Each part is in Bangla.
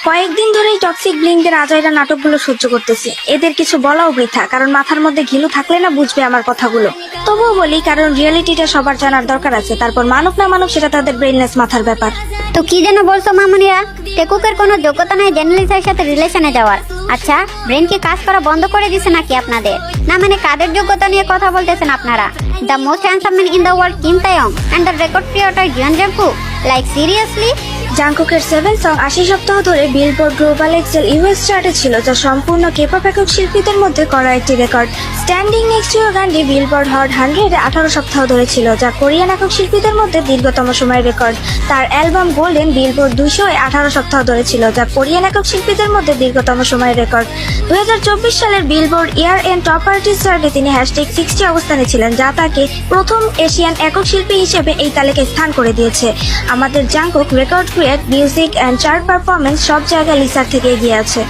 কয়েকদিন ধরেই টক্সিক ব্লিংদের আজাইরা নাটকগুলো সহ্য করতেছি। এদের কিছু বলাও বৃথা, কারণ মাথার মধ্যে ঘিলু থাকলে না বুঝবে আমার কথাগুলো। তবুও বলি, কারণ রিয়েলিটিটা সবার জানার দরকার আছে। তারপর মানুক না মানুক সেটা তাদের ব্রেইনলেস মাথার ব্যাপার। তো কি যেন বলছো মামুনিরা? টেকুকের কোনো যোগ্যতা নাই জেনারেলিসের সাথে রিলেশনে যাওয়ার। আচ্ছা, ব্রেন কি কাজ করা বন্ধ করে দিছে নাকি আপনাদের? না মানে কাদের যোগ্যতা নিয়ে কথা বলতেছেন আপনারা? The most handsome man in the world Kim Taehyung and the record creator Jeon Jungkook. Like seriously? জাংকুকের 7 সং 80 সপ্তাহ ধরে বিলবোর্ড গ্লোবাল এক্সেল ইউএস চার্টে ছিল, যা সম্পূর্ণ কেপপ একক শিল্পীদের মধ্যে করা একটি record. Standing next to your গানটি বিলবোর্ড হট 100-এ 18 সপ্তাহ ধরে ছিল, যা কোরিয়ান একক শিল্পীদের মধ্যে দীর্ঘতম সময়ের রেকর্ড। তার অ্যালবাম গোল্ডেন বিলবোর্ড 200-এ 18 সপ্তাহ ধরে ছিল, যা কোরিয়ান একক শিল্পীদের মধ্যে দীর্ঘতম সময়ের রেকর্ড। 2024 সালের Billboard year end top artist চার্টে তিনি #60 অবস্থানে ছিলেন, যা তাকে প্রথম এশিয়ান একক শিল্পী হিসেবে এই তালিকায় স্থান করে দিয়েছে। আমাদের Jungkook record create, music and chart performance সব জায়গায় লিসার থেকে এগিয়ে আছে।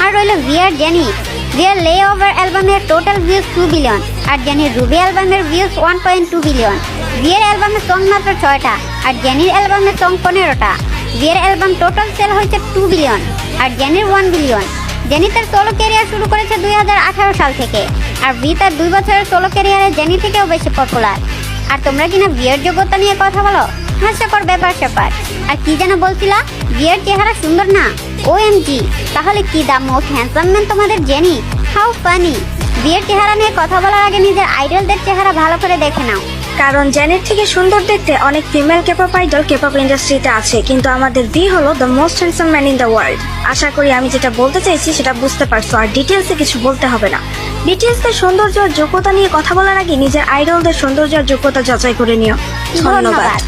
আর রইল ভিয়ার জেনি। ভিয়ার লে ওভার অ্যালবামের টোটাল ভিউজ 2 বিলিয়ন, আর জেনির রুবি অ্যালবামের ভিউজ 1.2 বিলিয়ন। ভিয়ার অ্যালবামের সং মাত্র 6টা, আর জেনির অ্যালবামের সং 15টা। ভিয়ার অ্যালবাম টোটাল সেল হয়েছে 2 বিলিয়ন, আর জেনির 1 বিলিয়ন। জেনি তার সোলো ক্যারিয়ার শুরু করেছে 2018 সাল থেকে, আর ভি তার 2 বছরের সোলো ক্যারিয়ারে জেনি থেকেও বেশি পপুলার। আর তোমরা কিনা ভিয়ার যোগ্যতা নিয়ে কথা বলো? হাস্যকর ব্যাপার স্যাপার। আর কি যেন বলছিলা? ভিয়ার চেহারা সুন্দর না? OMG, তাহলে কি দ্য মোস্ট হ্যান্ডসাম ম্যান তোমাদের জেনি? How funny. ভিয়ার চেহারা নিয়ে কথা বলার আগে নিজের আইডলদের চেহারা ভালো করে দেখে নাও। কারণ জেনের থেকে সুন্দর দেখতে অনেক ফিমেল কেপপ আইডল কেপপ ইন্ডাস্ট্রিতে আছে, কিন্তু আমাদের ভি হলো the most handsome man in the world. আশা করি আমি যেটা বলতে চাইছি সেটা বুঝতে পারছো, আর ডিটেলসে কিছু বলতে হবে না। BTS এর সৌন্দর্য আর যোগ্যতা নিয়ে কথা বলার আগে নিজের আইডলদের সৌন্দর্য আর যোগ্যতা যাচাই করে নিও। ধন্যবাদ।